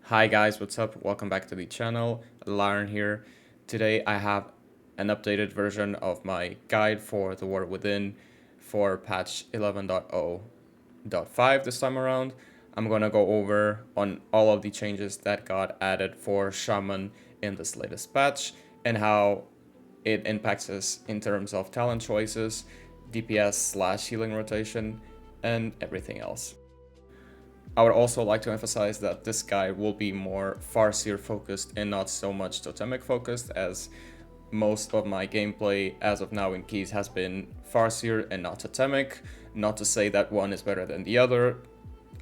Hi guys, what's up? Welcome back to the channel. Lauren here. Today I have an updated version of my guide for the War Within for patch 11.0.5 this time around. I'm gonna go over on all of the changes that got added for Shaman in this latest patch and how it impacts us in terms of talent choices, DPS slash healing rotation, and everything else. I would also like to emphasize that this guide will be more Farseer focused and not so much Totemic focused, as most of my gameplay as of now in Keys has been Farseer and not Totemic. Not to say that one is better than the other.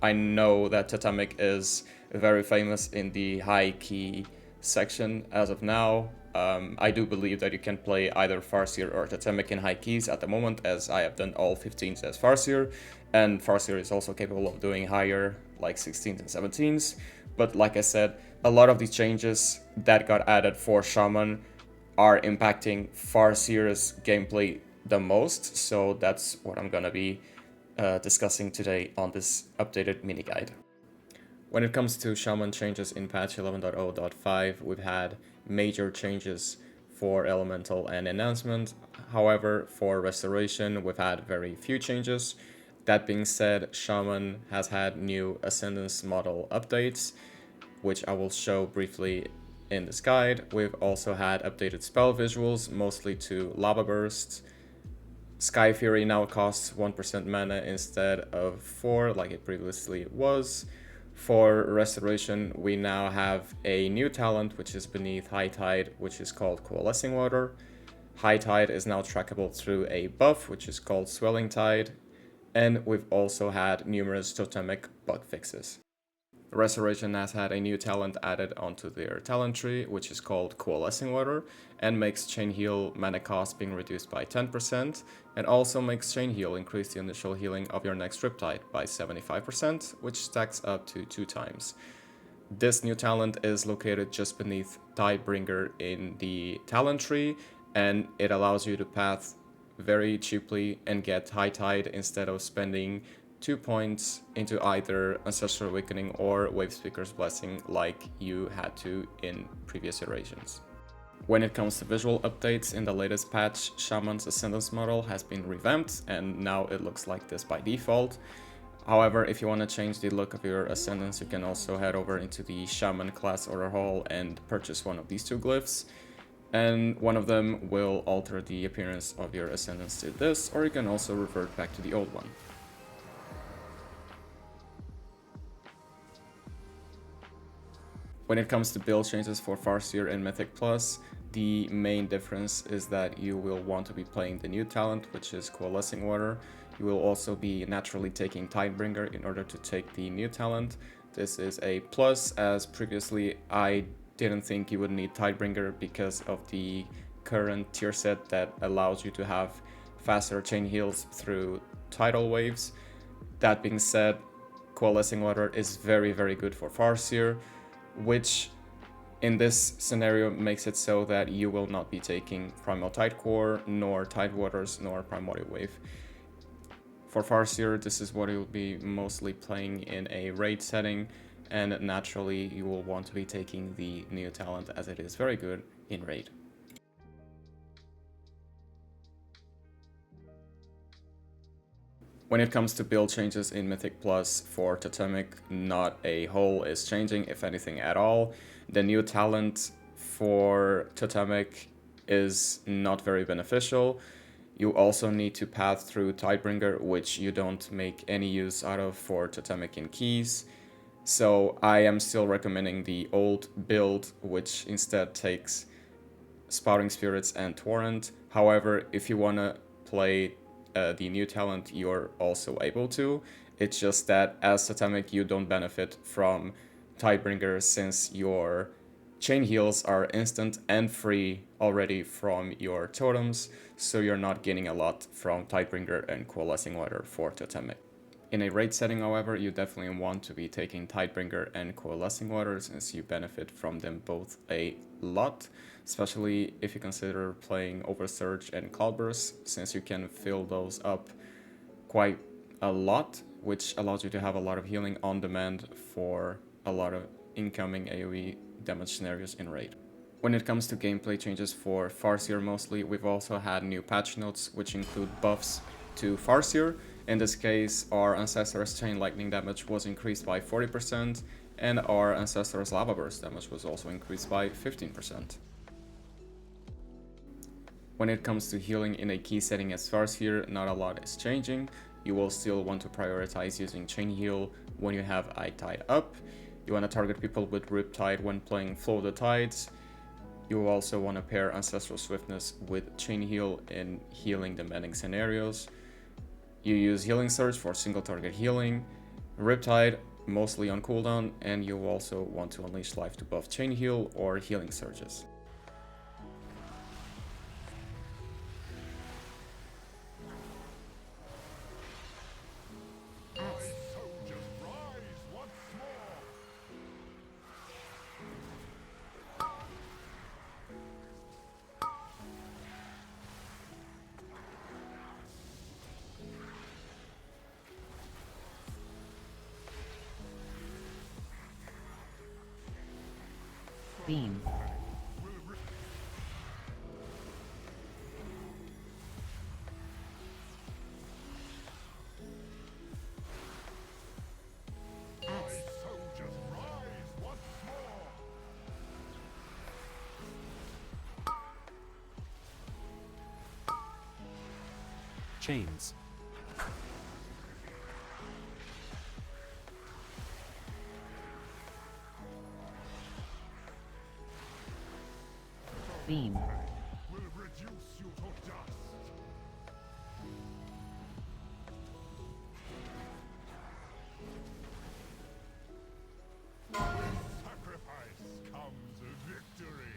I know that Totemic is very famous in the high key section as of now. I do believe that you can play either Farseer or Totemic in high keys at the moment, as I have done all 15s as Farseer, and Farseer is also capable of doing higher, like 16s and 17s. But like I said, a lot of these changes that got added for Shaman are impacting Farseer's gameplay the most, so that's what I'm gonna be discussing today on this updated mini guide. When it comes to Shaman changes in patch 11.0.5, we've had major changes for Elemental and Enhancement. However, for Restoration, we've had very few changes. That being said, Shaman has had new Ascendance model updates, which I will show briefly in this guide. We've also had updated spell visuals, mostly to Lava Bursts. Sky Fury now costs 1% mana instead of 4 like it previously was. For Restoration, we now have a new talent which is beneath High Tide, which is called Coalescing Water. High Tide is now trackable through a buff which is called Swelling Tide, and we've also had numerous Totemic bug fixes. Restoration has had a new talent added onto their talent tree, which is called Coalescing Water, and makes Chain Heal mana cost being reduced by 10%, and also makes Chain Heal increase the initial healing of your next Riptide by 75%, which stacks up to 2 times. This new talent is located just beneath Tidebringer in the talent tree, and it allows you to path very cheaply and get High Tide instead of spending 2 points into either Ancestral Awakening or Wavespeaker's Blessing like you had to in previous iterations. When it comes to visual updates, in the latest patch, Shaman's Ascendance model has been revamped and now it looks like this by default. However, if you want to change the look of your Ascendance, you can also head over into the Shaman class order hall and purchase one of these two glyphs. And one of them will alter the appearance of your Ascendance to this, or you can also revert back to the old one. When it comes to build changes for Farseer and Mythic Plus, the main difference is that you will want to be playing the new talent, which is Coalescing Water. You will also be naturally taking Tidebringer in order to take the new talent. This is a plus, as previously I didn't think you would need Tidebringer because of the current tier set that allows you to have faster chain heals through tidal waves. That being said, Coalescing Water is very good for Farseer, which in this scenario makes it so that you will not be taking Primal Tide Core, nor Tide Waters, nor Primordial Wave. For Farseer, this is what you'll be mostly playing in a raid setting, and naturally you will want to be taking the new talent as it is very good in raid. When it comes to build changes in Mythic Plus for Totemic, not a whole is changing, if anything at all. The new talent for Totemic is not very beneficial. You also need to path through Tidebringer, which you don't make any use out of for Totemic in keys. So I am still recommending the old build, which instead takes Spouting Spirits and Torrent. However, if you want to play the new talent, you're also able to. It's just that as Totemic, you don't benefit from Tidebringer since your chain heals are instant and free already from your totems, so you're not gaining a lot from Tidebringer and Coalescing Water for Totemic. In a raid setting, however, you definitely want to be taking Tidebringer and Coalescing Water since you benefit from them both a lot, especially if you consider playing Oversurge and Cloudburst, since you can fill those up quite a lot, which allows you to have a lot of healing on demand for a lot of incoming AoE damage scenarios in raid. When it comes to gameplay changes for Farseer mostly, we've also had new patch notes which include buffs to Farseer. In this case, our Ancestor's Chain Lightning damage was increased by 40%, and our Ancestor's Lava Burst damage was also increased by 15%. When it comes to healing in a key setting as Farseer, not a lot is changing. You will still want to prioritize using Chain Heal when you have Eye Tide up. You want to target people with Riptide when playing Flow the Tides. You will also want to pair Ancestral Swiftness with Chain Heal in healing demanding scenarios. You use Healing Surge for single target healing, Riptide mostly on cooldown, and you also want to Unleash Life to buff Chain Heal or Healing Surges. Beam. Chains. Beam. Will reduce you to dust. With sacrifice comes victory.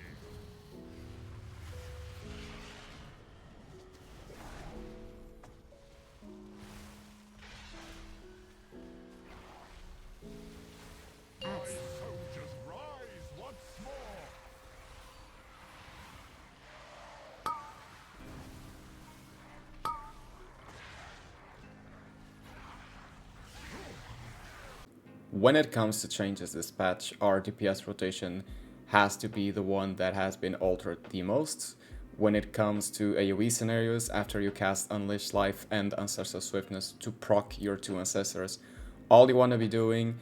Soldiers rise once more. When it comes to changes this patch, our DPS rotation has to be the one that has been altered the most. When it comes to AoE scenarios, after you cast Unleash Life and Ancestral Swiftness to proc your two Ancestors, all you want to be doing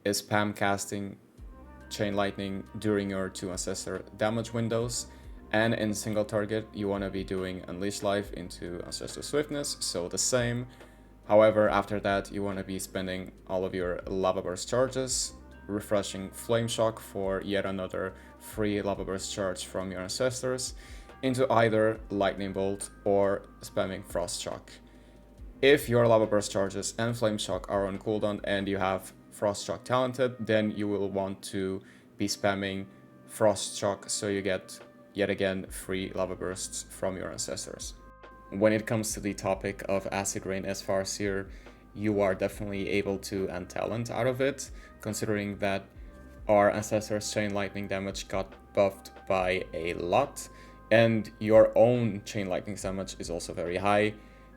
is spam casting Chain Lightning during your two Ancestor damage windows, and in single target you want to be doing Unleash Life into Ancestral Swiftness, so the same. However, after that you want to be spending all of your Lava Burst charges, refreshing Flame Shock for yet another free Lava Burst charge from your Ancestors, into either Lightning Bolt or spamming Frost Shock. If your Lava Burst charges and Flame Shock are on cooldown and you have Frost Shock talented, then you will want to be spamming Frost Shock so you get yet again free Lava Bursts from your Ancestors. When it comes to the topic of Acid Rain as Farseer, you are definitely able to end talent out of it, considering that our Ancestor's Chain Lightning damage got buffed by a lot, and your own Chain Lightning damage is also very high.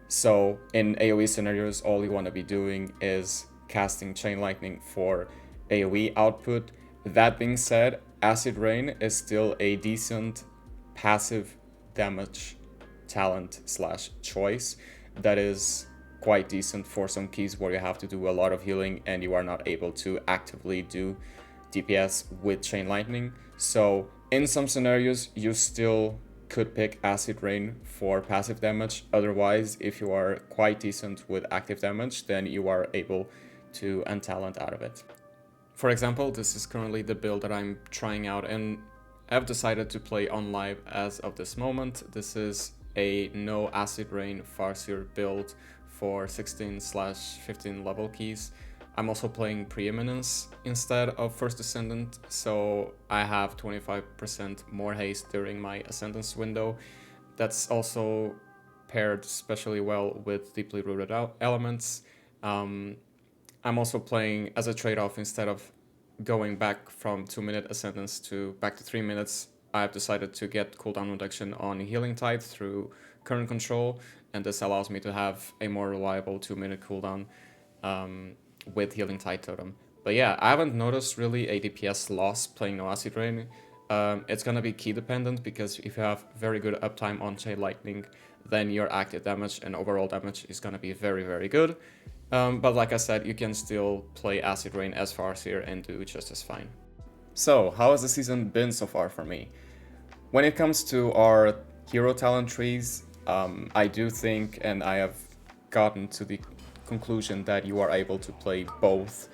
So in AoE scenarios, all you want to be doing is casting Chain Lightning for AoE output. That being said, Acid Rain is still a decent passive damage talent slash choice that is quite decent for some keys where you have to do a lot of healing and you are not able to actively do DPS with Chain Lightning. So in some scenarios you still could pick Acid Rain for passive damage. Otherwise, if you are quite decent with active damage, then you are able to end talent out of it. For example, this is currently the build that I'm trying out and I've decided to play on live as of this moment. This is a no Acid Rain Farseer build for 16/15 level keys. I'm also playing Preeminence instead of First Ascendant, so I have 25% more haste during my Ascendance window. That's also paired especially well with Deeply Rooted elements. I'm also playing as a trade-off, instead of going back from 2-minute Ascendance to back to 3 minutes, I've decided to get cooldown reduction on Healing Tide through Current Control, and this allows me to have a more reliable 2-minute cooldown with Healing Tide Totem. But yeah, I haven't noticed really a DPS loss playing no Acid Rain. It's gonna be key dependent, because if you have very good uptime on Chain Lightning, then your active damage and overall damage is gonna be very, very good. But like I said, you can still play Acid Rain as Farseer and do just as fine. So, how has the season been so far for me? When it comes to our hero talent trees, I do think, and I have gotten to the conclusion, that you are able to play both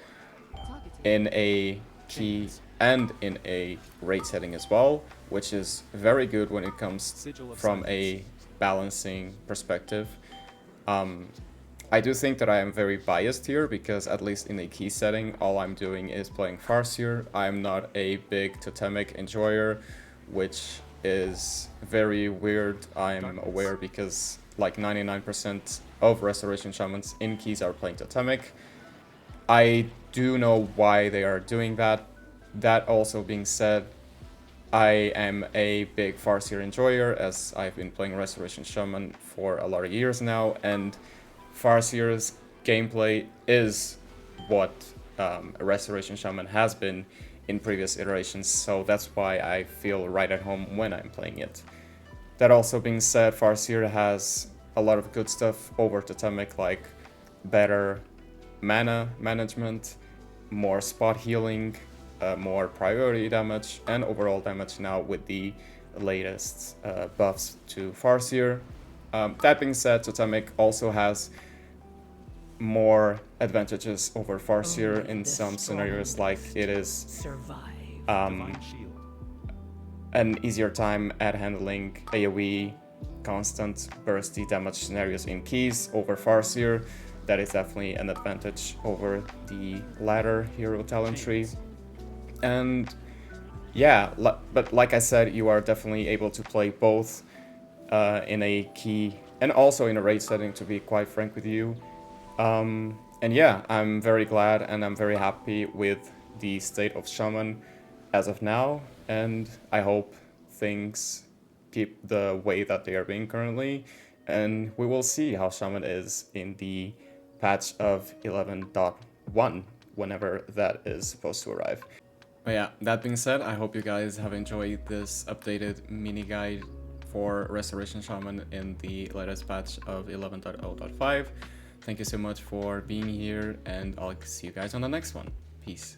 in a key and in a rate setting as well, which is very good when it comes from a balancing perspective. I do think that I am very biased here, because at least in a key setting, all I'm doing is playing Farseer. I'm not a big Totemic enjoyer, which is very weird, I'm aware, because like 99% of Restoration Shamans in keys are playing Totemic. I do know why they are doing that. That also being said, I am a big Farseer enjoyer, as I've been playing Restoration Shaman for a lot of years now, and Farseer's gameplay is what a Restoration Shaman has been in previous iterations, so that's why I feel right at home when I'm playing it. That also being said, Farseer has a lot of good stuff over Totemic, like better mana management, more spot healing, more priority damage, and overall damage now with the latest buffs to Farseer. That being said, Totemic also has more advantages over Farseer in some scenarios, like it is Divine Shield. an easier time at handling AoE constant bursty damage scenarios in keys over Farseer. That is definitely an advantage over the latter hero talent tree. And yeah, but like I said, you are definitely able to play both in a key and also in a raid setting, to be quite frank with you. And yeah, I'm very glad and I'm very happy with the state of Shaman as of now, and I hope things keep the way that they are being currently, and we will see how Shaman is in the patch of 11.1, whenever that is supposed to arrive. But yeah, that being said, I hope you guys have enjoyed this updated mini guide for Restoration Shaman in the latest patch of 11.0.5. Thank you so much for being here, and I'll see you guys on the next one. Peace.